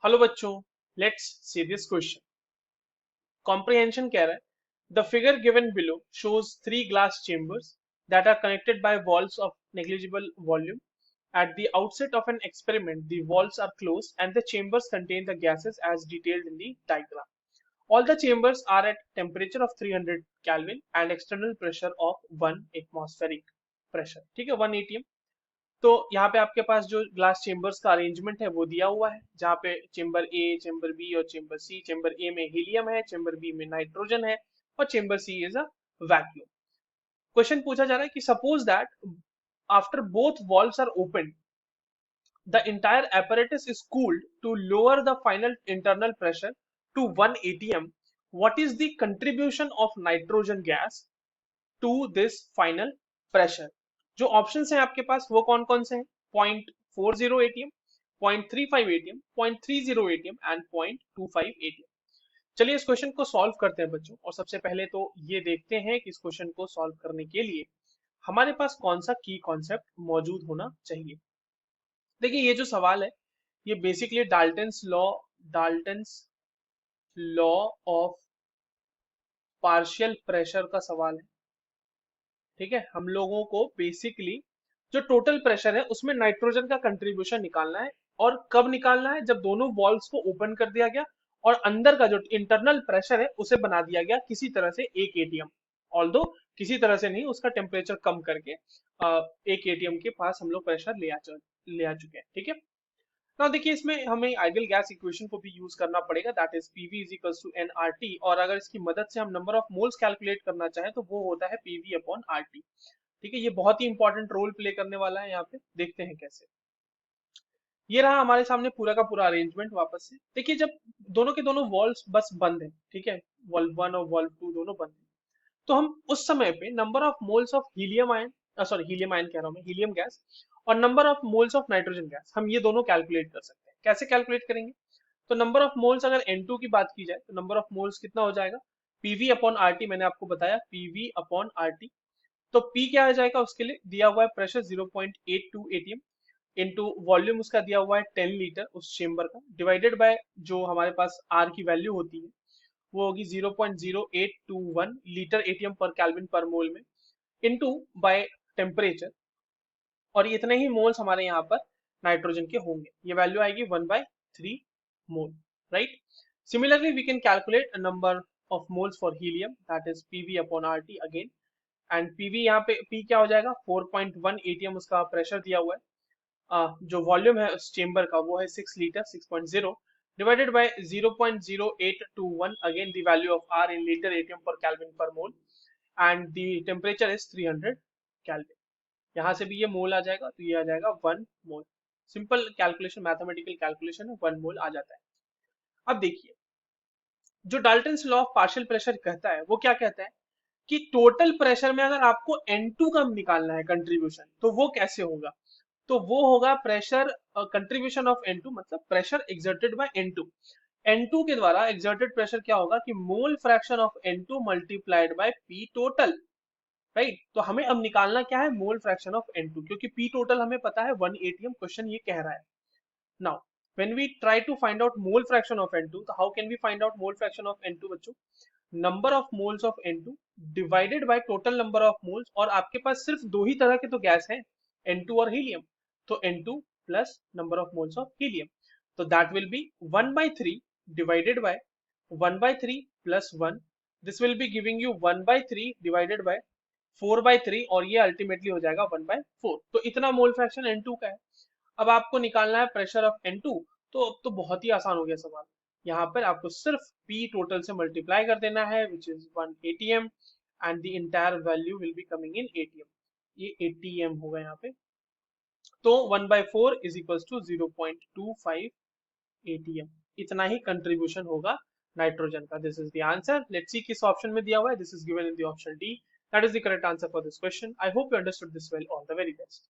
Hello बच्चों, let's see this question. Comprehension कह रहा है the figure given below shows three glass chambers that are connected by valves of negligible volume. At the outset of an experiment, the walls are closed and the chambers contain the gases as detailed in the diagram. All the chambers are at temperature of 300 Kelvin and external pressure of 1 atmospheric pressure. ठीक है, 1 atm। तो यहाँ पे आपके पास जो glass chambers का arrangement है वो दिया हुआ है, जहाँ पे चेम्बर ए, चेम्बर बी और चेम्बर सी। चेम्बर ए में हीलियम है, चेम्बर बी में नाइट्रोजन है और chamber C is a vacuum. Question पूछा जा रहा है कि suppose that after both valves are open the entire apparatus is cooled to lower the final internal pressure to 1 atm. What is the contribution of nitrogen gas to this final pressure? जो option है आपके पास वो कौन कौन से हैं? 0.40 ATM, 0.35 ATM, 0.30 ATM and 0.25 ATM. चलिए इस क्वेश्चन को सॉल्व करते हैं बच्चों, और सबसे पहले तो ये देखते हैं कि इस क्वेश्चन को सॉल्व करने के लिए हमारे पास कौन सा की कॉन्सेप्ट मौजूद होना चाहिए। देखिए ये जो सवाल है ये basically Dalton's law of partial pressure का सवाल है। ठीक है, हम लोगों को बेसिकली जो टोटल प्रेशर है उसमें नाइट्रोजन का कंट्रीब्यूशन निकालना है। और कब निकालना है? जब दोनों वॉल्व्स को ओपन कर दिया गया और अंदर का जो इंटरनल प्रेशर है उसे बना दिया गया किसी तरह से 1 एटीएम। ऑल्दो किसी तरह से नहीं, उसका टेम्परेचर कम करके 1 एटीएम के पास हम लोग प्रेशर ले आ चुके हैं। ठीक है ना, देखिए इसमें हमें आइडियल गैस इक्वेशन को भी यूज करना पड़ेगा, that is PV is equal to NRT. और अगर इसकी मदद से हम नंबर ऑफ मोल्स कैलकुलेट करना चाहें तो वो होता है पीवी अपॉन आरटी। ठीक है, ये बहुत ही इंपॉर्टेंट रोल प्ले करने वाला है। यहाँ पे देखते हैं कैसे। ये रहा हमारे सामने पूरा का पूरा अरेंजमेंट। वापस से देखिए, जब दोनों के दोनों वॉल्व्स बस बंद है, ठीक है, वॉल्व वन और वॉल्व टू दोनों बंद है, तो हम उस समय पे number of moles of helium ion, sorry helium ion कह रहा हूँ मैं, हीलियम गैस, और number of moles of nitrogen gas, हम ये दोनों कैलकुलेट कर सकते हैं। कैसे कैलकुलेट करेंगे? तो नंबर ऑफ मोल्स अगर N2 की बात की जाए तो नंबर ऑफ मोल्स कितना हो जाएगा? PV upon RT. मैंने आपको बताया पीवी अपॉन आरटी। तो पी क्या आ जाएगा? उसके लिए दिया हुआ है प्रेशर 0.82 एटीएम इंटू वॉल्यूम उसका दिया हुआ है 10 लीटर उस चेम्बर का, डिवाइडेड बाय जो हमारे पास आर की वैल्यू होती है वो होगी 0.0821 लीटर एटीएम पर केल्विन पर मोल में, इनटू बाय टेम्परेचर। और इतने ही मोल्स हमारे यहाँ पर नाइट्रोजन के होंगे। ये वैल्यू आएगी 1/3 mole, right. Similarly we can calculate number of moles for helium, that is PV upon RT again. And PV यहाँ पे पी क्या हो जाएगा? 4.1 एटीएम उसका प्रेशर दिया हुआ है। जो वॉल्यूम है उस चेम्बर का वो है 6 litre, 6.0, divided by 0.0821 again the value of R in liter atm per Kelvin per mole, and the temperature is 300 Kelvin। यहाँ से भी ये मोल आ जाएगा तो ये आ जाएगा 1 मोल। सिंपल कैलकुलेशन, मैथमेटिकल कैलकुलेशन है, 1 मोल आ जाता है। अब देखिए जो Dalton's law of partial pressure कहता है वो क्या कहता है कि टोटल प्रेशर में अगर आपको N2 का निकालना है कंट्रीब्यूशन, तो वो कैसे होगा? तो वो होगा प्रेशर कंट्रीब्यूशन ऑफ N2, मतलब pressure exerted by N2। N2 के द्वारा एक्सर्टेड प्रेशर क्या होगा कि mole fraction of N2 multiplied by P total, right. तो हमें अब निकालना क्या है? मोल फ्रैक्शन ऑफ N2, क्योंकि P टोटल हमें पता है 1 एटीएम, क्वेश्चन ये कह रहा है। Now when we try to find out mole fraction of N2, तो how can we find out mole fraction of N2 बच्चों? Number of moles of N2 divided by total number of moles. और आपके पास सिर्फ दो ही तरह के तो gas हैं, N2 और हीलियम। तो N2 plus number of moles of helium, तो that will be 1/3 divided by 1/3 plus 1। This will be giving you 1/3 divided by 4/3, और ये अल्टीमेटली हो जाएगा 1/4। तो इतना मोल फ्रैक्शन N2 का है। अब आपको निकालना है प्रेशर ऑफ N2, तो अब तो बहुत ही आसान हो गया सवाल। यहाँ पर आपको सिर्फ P टोटल से मल्टीप्लाई कर देना है, which is 1 ATM, and the entire value will be coming in ATM. ये एटीएम होगा यहाँ पे। तो 1/4 इज इक्वल टू 0.25 एटीएम। इतना ही कंट्रीब्यूशन होगा नाइट्रोजन का। This is the answer. Let's see किस ऑप्शन में दिया हुआ है। This is given in the option D, that is the correct answer for this question. I hope you understood this well. All the very best.